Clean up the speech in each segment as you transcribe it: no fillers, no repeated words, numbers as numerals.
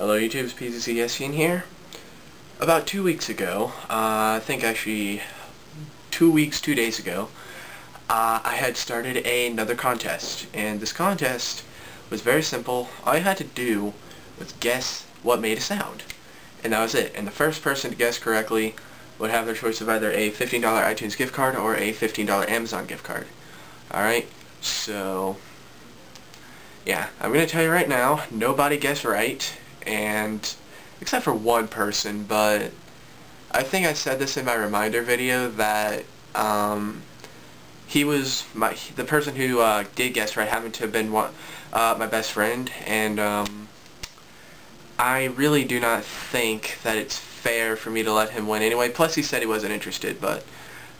Hello YouTube, it's PZCSN here. About 2 weeks ago, I think actually 2 days ago, I had started another contest, and this contest was very simple. All I had to do was guess what made a sound, and that was it. And the first person to guess correctly would have their choice of either a $15 iTunes gift card or a $15 Amazon gift card. Alright, so yeah, I'm going to tell you right now, nobody guessed right, and except for one person, but I think I said this in my reminder video that he was the person who did guess right happened to have been my best friend, and I really do not think that it's fair for me to let him win anyway. Plus he said he wasn't interested, but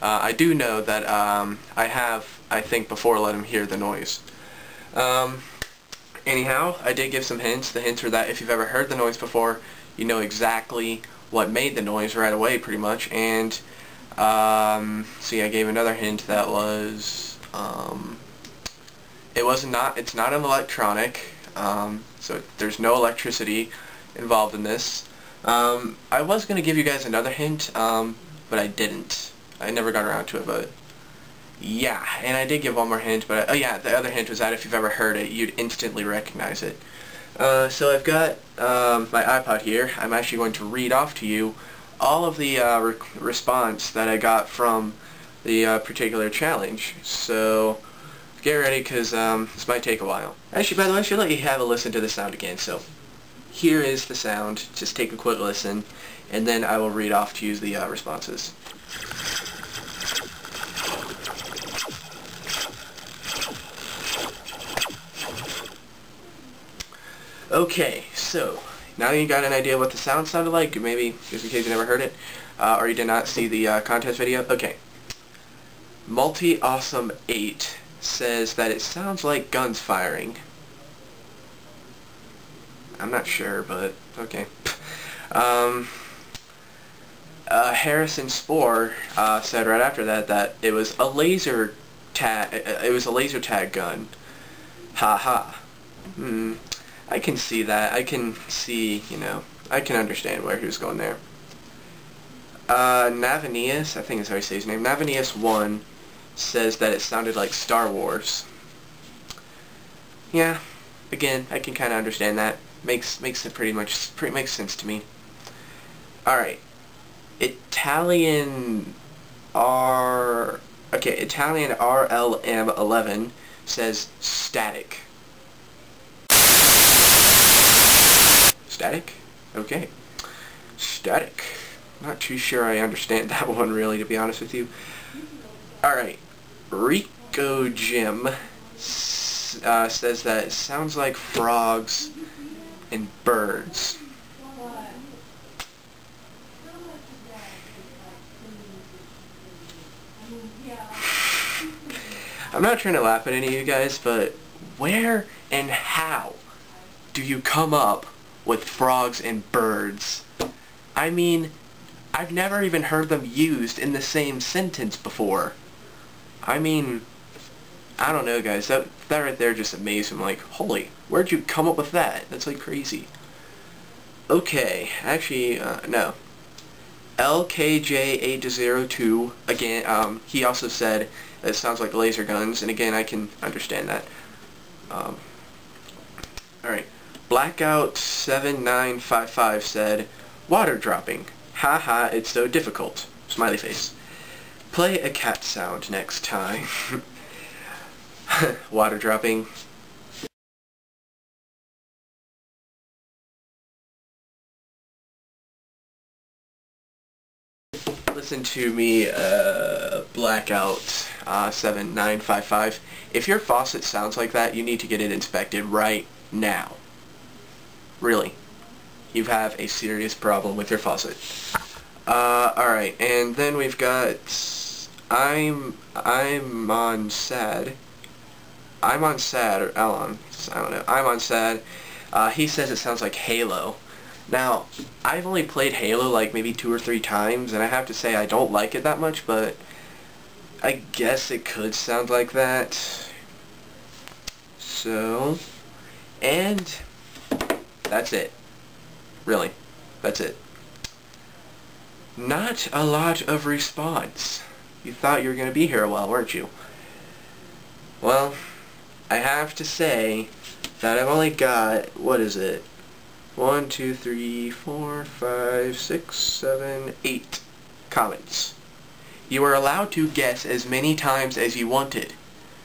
I do know that I have, I think, before let him hear the noise. Anyhow, I did give some hints. The hints were that if you've ever heard the noise before, you know exactly what made the noise right away, pretty much. And see, I gave another hint that was it's not an electronic, so there's no electricity involved in this. I was going to give you guys another hint, but I didn't. I never got around to it, but yeah, and I did give one more hint, but oh yeah, the other hint was that if you've ever heard it, you'd instantly recognize it. So I've got my iPod here. I'm actually going to read off to you all of the response that I got from the particular challenge. So get ready, because this might take a while. Actually, by the way, I should let you have a listen to the sound again. So here is the sound. Just take a quick listen, and then I will read off to you the responses. Okay, so now you got an idea what the sound sounded like, maybe just in case you never heard it, or you did not see the contest video. Okay, Multi-Awesome8 says that it sounds like guns firing. I'm not sure, but okay. Harrison Spore said right after that it was a laser tag. It was a laser tag gun. Ha ha. I can see that. I can see, you know, I can understand where he was going there. Navanius, I think is how you say his name, Navanius1 says that it sounded like Star Wars. Yeah, again, I can kind of understand that. Makes it makes sense to me. Alright. Italian RLM11 says static. Static? Okay. Static. Not too sure I understand that one really, to be honest with you. Alright. Rico Jim says that it sounds like frogs and birds. I'm not trying to laugh at any of you guys, but where and how do you come up with frogs and birds? I mean, I've never even heard them used in the same sentence before. I mean, I don't know, guys. That right there just amazed me. I'm like, holy, where'd you come up with that? That's like crazy. Okay, actually, no. LKJ802, again, he also said that it sounds like laser guns, and again, I can understand that. Alright. Blackout7955 said, water dropping. Haha, it's so difficult. Smiley face. Play a cat sound next time. Water dropping. Listen to me, Blackout 7955. If your faucet sounds like that, you need to get it inspected right now. Really. You have a serious problem with your faucet. Alright, and then we've got I'm on sad, or Elon, I don't know, I'm on sad. He says it sounds like Halo. Now, I've only played Halo like maybe 2 or 3 times, and I have to say I don't like it that much, but I guess it could sound like that. So, and that's it. really. That's it. Not a lot of response. You thought you were going to be here a while, weren't you? Well, I have to say that I've only got, what is it? 1, 2, 3, 4, 5, 6, 7, 8 comments. You are allowed to guess as many times as you wanted.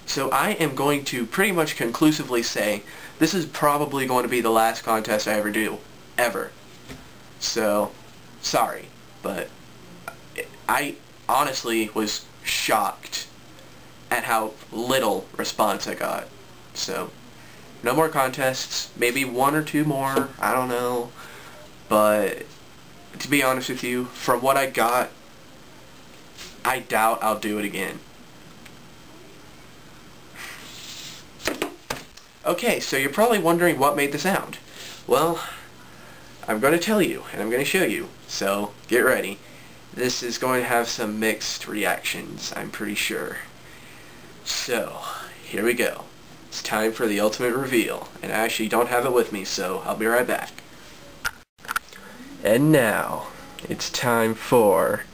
So I am going to pretty much conclusively say this is probably going to be the last contest I ever do. Ever. So, sorry, but I honestly was shocked at how little response I got. So, no more contests, maybe 1 or 2 more, I don't know, but to be honest with you, from what I got, I doubt I'll do it again. Okay, so you're probably wondering what made the sound. Well, I'm going to tell you, and I'm going to show you, so get ready. This is going to have some mixed reactions, I'm pretty sure. So, here we go. It's time for the ultimate reveal, and I actually don't have it with me, so I'll be right back. And now, it's time for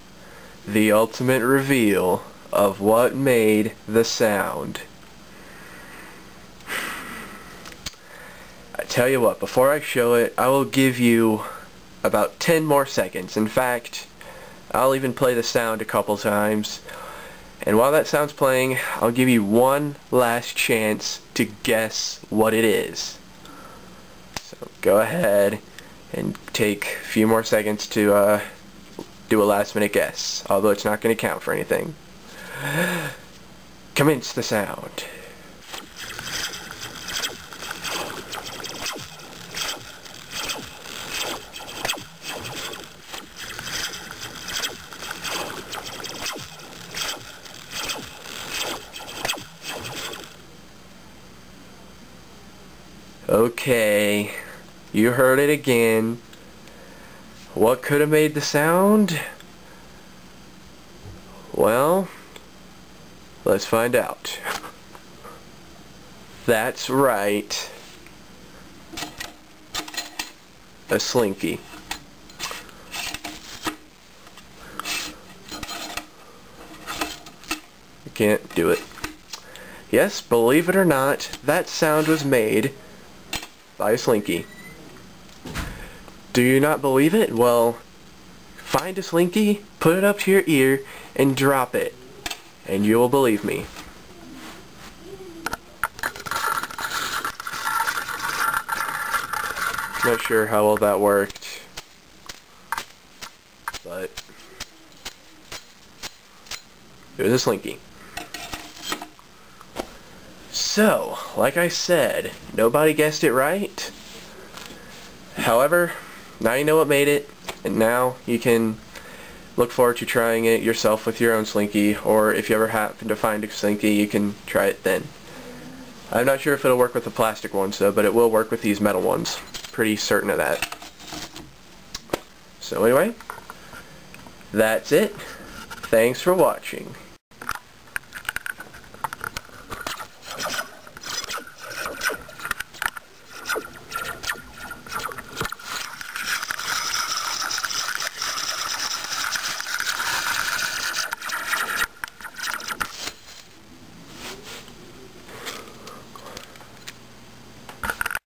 the ultimate reveal of what made the sound. I tell you what, before I show it, I will give you about 10 more seconds. In fact, I'll even play the sound a couple times. And while that sound's playing, I'll give you one last chance to guess what it is. So go ahead and take a few more seconds to do a last minute guess, although it's not going to count for anything. Commence the sound. Okay, you heard it again. What could have made the sound? Well, let's find out. That's right. A Slinky. You can't do it. Yes, believe it or not, that sound was made by a Slinky. Do you not believe it? Well, find a Slinky, put it up to your ear, and drop it. And you will believe me. Not sure how well that worked, but it was a Slinky. So, like I said, nobody guessed it right. However, now you know what made it, and now you can look forward to trying it yourself with your own Slinky, or if you ever happen to find a Slinky, you can try it then. I'm not sure if it'll work with the plastic ones though, but it will work with these metal ones. Pretty certain of that. So anyway, that's it. Thanks for watching.